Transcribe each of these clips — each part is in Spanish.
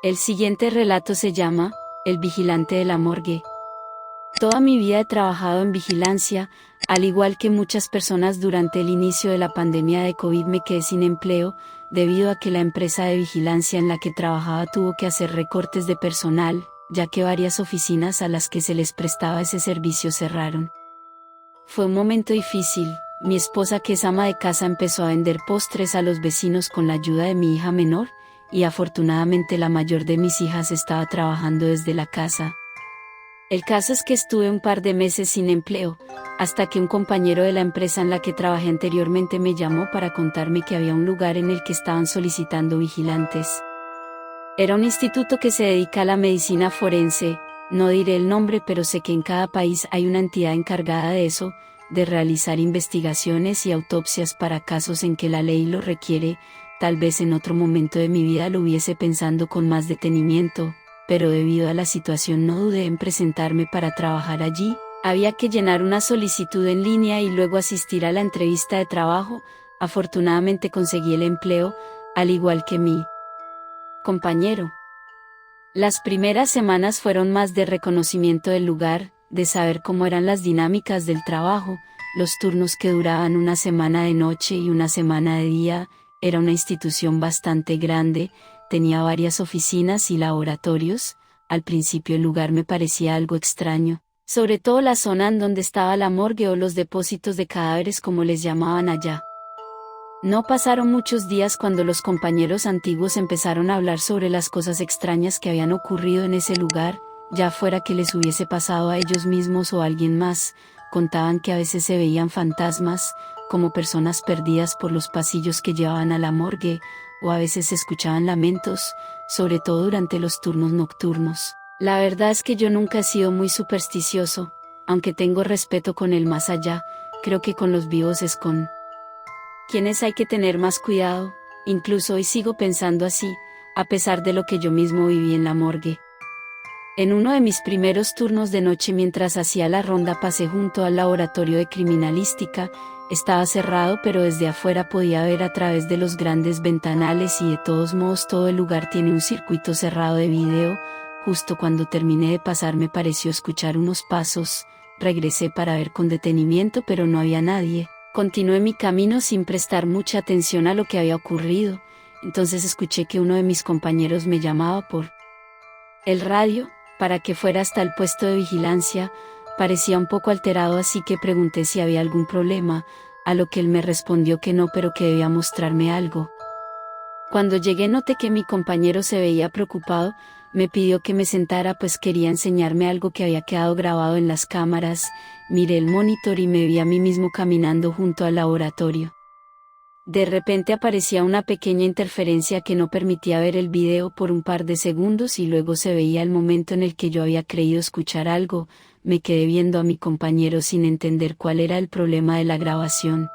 El siguiente relato se llama El vigilante de la morgue. Toda mi vida he trabajado en vigilancia, al igual que muchas personas durante el inicio de la pandemia de COVID me quedé sin empleo, debido a que la empresa de vigilancia en la que trabajaba tuvo que hacer recortes de personal, ya que varias oficinas a las que se les prestaba ese servicio cerraron. Fue un momento difícil. Mi esposa, que es ama de casa, empezó a vender postres a los vecinos con la ayuda de mi hija menor, y afortunadamente la mayor de mis hijas estaba trabajando desde la casa. El caso es que estuve un par de meses sin empleo, hasta que un compañero de la empresa en la que trabajé anteriormente me llamó para contarme que había un lugar en el que estaban solicitando vigilantes. Era un instituto que se dedica a la medicina forense, no diré el nombre, pero sé que en cada país hay una entidad encargada de eso, de realizar investigaciones y autopsias para casos en que la ley lo requiere. Tal vez en otro momento de mi vida lo hubiese pensando con más detenimiento, pero debido a la situación no dudé en presentarme para trabajar allí. Había que llenar una solicitud en línea y luego asistir a la entrevista de trabajo. Afortunadamente conseguí el empleo, al igual que mi compañero. Las primeras semanas fueron más de reconocimiento del lugar, de saber cómo eran las dinámicas del trabajo, los turnos que duraban una semana de noche y una semana de día. Era una institución bastante grande, tenía varias oficinas y laboratorios. Al principio el lugar me parecía algo extraño, sobre todo la zona en donde estaba la morgue o los depósitos de cadáveres, como les llamaban allá. No pasaron muchos días cuando los compañeros antiguos empezaron a hablar sobre las cosas extrañas que habían ocurrido en ese lugar, ya fuera que les hubiese pasado a ellos mismos o a alguien más. Contaban que a veces se veían fantasmas, como personas perdidas por los pasillos que llevaban a la morgue, o a veces se escuchaban lamentos, sobre todo durante los turnos nocturnos. La verdad es que yo nunca he sido muy supersticioso, aunque tengo respeto con el más allá. Creo que con los vivos es con quienes hay que tener más cuidado. Incluso hoy sigo pensando así, a pesar de lo que yo mismo viví en la morgue. En uno de mis primeros turnos de noche, mientras hacía la ronda, pasé junto al laboratorio de criminalística. Estaba cerrado, pero desde afuera podía ver a través de los grandes ventanales, y de todos modos todo el lugar tiene un circuito cerrado de video. Justo cuando terminé de pasar me pareció escuchar unos pasos. Regresé para ver con detenimiento, pero no había nadie. Continué mi camino sin prestar mucha atención a lo que había ocurrido. Entonces escuché que uno de mis compañeros me llamaba por el radio, para que fuera hasta el puesto de vigilancia. Parecía un poco alterado, así que pregunté si había algún problema, a lo que él me respondió que no, pero que debía mostrarme algo. Cuando llegué noté que mi compañero se veía preocupado. Me pidió que me sentara, pues quería enseñarme algo que había quedado grabado en las cámaras. Miré el monitor y me vi a mí mismo caminando junto al laboratorio. De repente aparecía una pequeña interferencia que no permitía ver el video por un par de segundos, y luego se veía el momento en el que yo había creído escuchar algo. Me quedé viendo a mi compañero sin entender cuál era el problema de la grabación.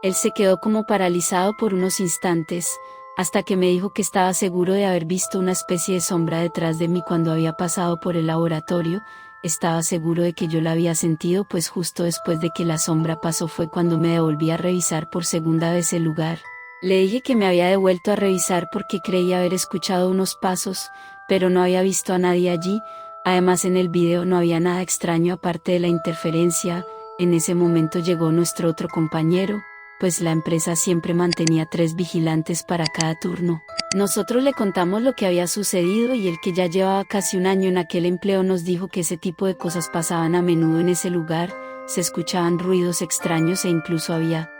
Él se quedó como paralizado por unos instantes, hasta que me dijo que estaba seguro de haber visto una especie de sombra detrás de mí cuando había pasado por el laboratorio. Estaba seguro de que yo la había sentido, pues justo después de que la sombra pasó fue cuando me devolví a revisar por segunda vez el lugar. Le dije que me había devuelto a revisar porque creía haber escuchado unos pasos, pero no había visto a nadie allí. Además, en el video no había nada extraño aparte de la interferencia. En ese momento llegó nuestro otro compañero, pues la empresa siempre mantenía 3 vigilantes para cada turno. Nosotros le contamos lo que había sucedido, y el que ya llevaba casi un año en aquel empleo nos dijo que ese tipo de cosas pasaban a menudo en ese lugar. Se escuchaban ruidos extraños e incluso había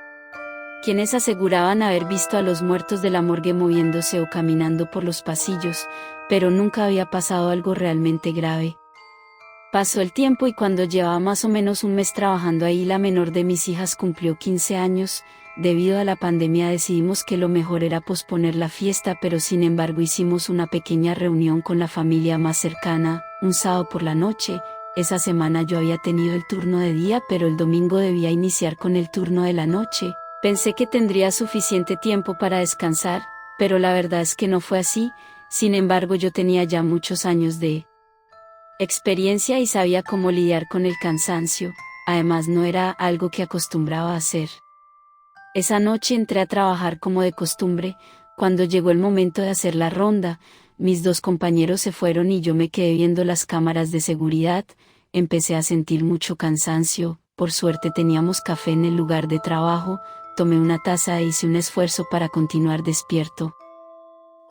quienes aseguraban haber visto a los muertos de la morgue moviéndose o caminando por los pasillos, pero nunca había pasado algo realmente grave. Pasó el tiempo y cuando llevaba más o menos un mes trabajando ahí, la menor de mis hijas cumplió 15 años. Debido a la pandemia decidimos que lo mejor era posponer la fiesta, pero sin embargo hicimos una pequeña reunión con la familia más cercana, un sábado por la noche. Esa semana yo había tenido el turno de día, pero el domingo debía iniciar con el turno de la noche. Pensé que tendría suficiente tiempo para descansar, pero la verdad es que no fue así. Sin embargo, yo tenía ya muchos años de experiencia y sabía cómo lidiar con el cansancio. Además, no era algo que acostumbraba a hacer. Esa noche entré a trabajar como de costumbre, Cuando llegó el momento de hacer la ronda, mis dos compañeros se fueron y yo me quedé viendo las cámaras de seguridad. Empecé a sentir mucho cansancio, por suerte teníamos café en el lugar de trabajo, tomé una taza e hice un esfuerzo para continuar despierto.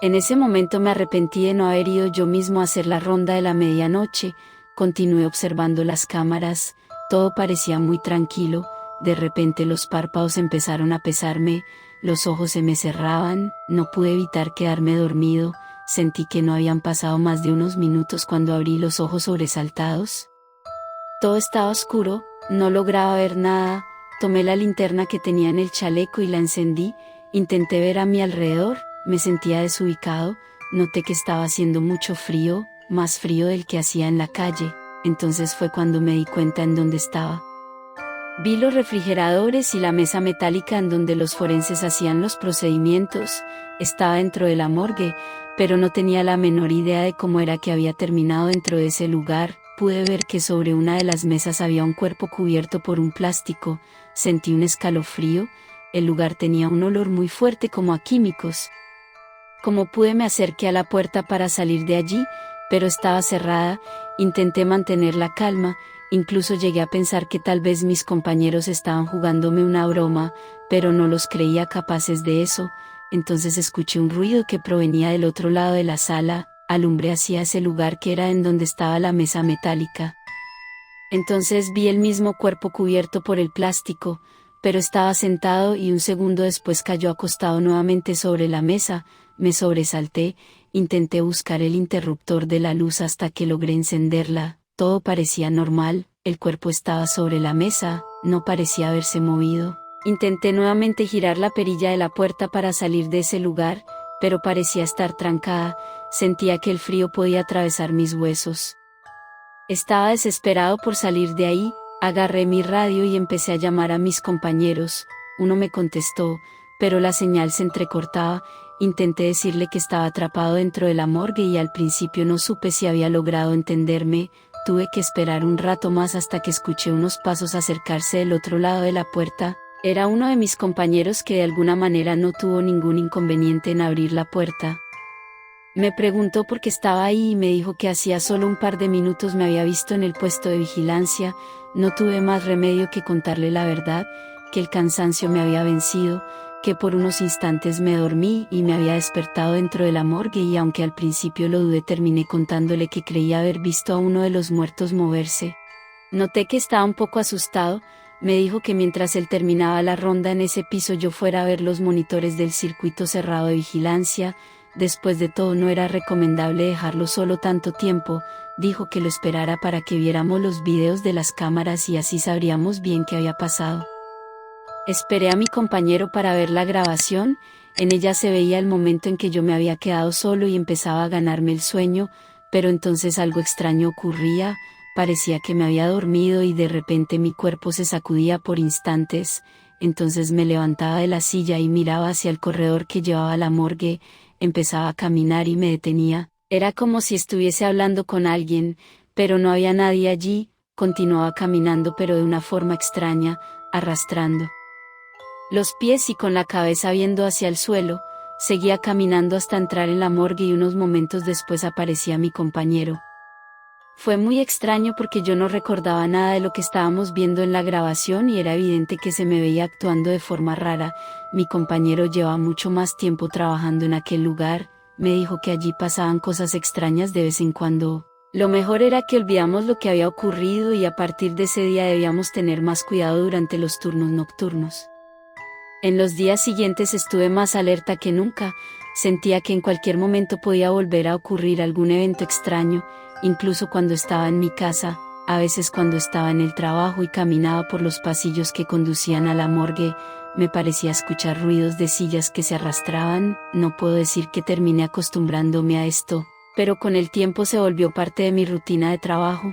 En ese momento me arrepentí de no haber ido yo mismo a hacer la ronda de la medianoche. Continué observando las cámaras, todo parecía muy tranquilo. De repente los párpados empezaron a pesarme, los ojos se me cerraban, no pude evitar quedarme dormido, sentí que no habían pasado más de unos minutos cuando abrí los ojos sobresaltados. Todo estaba oscuro, no lograba ver nada, tomé la linterna que tenía en el chaleco y la encendí, intenté ver a mi alrededor, me sentía desubicado, noté que estaba haciendo mucho frío, más frío del que hacía en la calle, entonces fue cuando me di cuenta en dónde estaba. Vi los refrigeradores y la mesa metálica en donde los forenses hacían los procedimientos, estaba dentro de la morgue, pero no tenía la menor idea de cómo era que había terminado dentro de ese lugar. Pude ver que sobre una de las mesas había un cuerpo cubierto por un plástico, sentí un escalofrío, el lugar tenía un olor muy fuerte como a químicos. Como pude me acerqué a la puerta para salir de allí, pero estaba cerrada, intenté mantener la calma, incluso llegué a pensar que tal vez mis compañeros estaban jugándome una broma, pero no los creía capaces de eso. Entonces escuché un ruido que provenía del otro lado de la sala, alumbré hacia ese lugar que era en donde estaba la mesa metálica. Entonces vi el mismo cuerpo cubierto por el plástico, pero estaba sentado y un segundo después cayó acostado nuevamente sobre la mesa. Me sobresalté, intenté buscar el interruptor de la luz hasta que logré encenderla, todo parecía normal, el cuerpo estaba sobre la mesa, no parecía haberse movido. Intenté nuevamente girar la perilla de la puerta para salir de ese lugar, pero parecía estar trancada, sentía que el frío podía atravesar mis huesos. Estaba desesperado por salir de ahí, agarré mi radio y empecé a llamar a mis compañeros, uno me contestó, pero la señal se entrecortaba. Intenté decirle que estaba atrapado dentro de la morgue y al principio no supe si había logrado entenderme, tuve que esperar un rato más hasta que escuché unos pasos acercarse del otro lado de la puerta. Era uno de mis compañeros que de alguna manera no tuvo ningún inconveniente en abrir la puerta. Me preguntó por qué estaba ahí y me dijo que hacía solo un par de minutos me había visto en el puesto de vigilancia. No tuve más remedio que contarle la verdad, que el cansancio me había vencido, que por unos instantes me dormí y me había despertado dentro de la morgue y aunque al principio lo dudé terminé contándole que creía haber visto a uno de los muertos moverse. Noté que estaba un poco asustado, me dijo que mientras él terminaba la ronda en ese piso yo fuera a ver los monitores del circuito cerrado de vigilancia. Después de todo no era recomendable dejarlo solo tanto tiempo, dijo que lo esperara para que viéramos los videos de las cámaras y así sabríamos bien qué había pasado. Esperé a mi compañero para ver la grabación, en ella se veía el momento en que yo me había quedado solo y empezaba a ganarme el sueño, pero entonces algo extraño ocurría, parecía que me había dormido y de repente mi cuerpo se sacudía por instantes, entonces me levantaba de la silla y miraba hacia el corredor que llevaba a la morgue, empezaba a caminar y me detenía, era como si estuviese hablando con alguien, pero no había nadie allí, continuaba caminando pero de una forma extraña, arrastrando los pies y con la cabeza viendo hacia el suelo, seguía caminando hasta entrar en la morgue y unos momentos después aparecía mi compañero. Fue muy extraño porque yo no recordaba nada de lo que estábamos viendo en la grabación y era evidente que se me veía actuando de forma rara. Mi compañero lleva mucho más tiempo trabajando en aquel lugar, me dijo que allí pasaban cosas extrañas de vez en cuando. Lo mejor era que olvidamos lo que había ocurrido y a partir de ese día debíamos tener más cuidado durante los turnos nocturnos. En los días siguientes estuve más alerta que nunca, sentía que en cualquier momento podía volver a ocurrir algún evento extraño, incluso cuando estaba en mi casa, a veces cuando estaba en el trabajo y caminaba por los pasillos que conducían a la morgue, me parecía escuchar ruidos de sillas que se arrastraban. No puedo decir que terminé acostumbrándome a esto, pero con el tiempo se volvió parte de mi rutina de trabajo.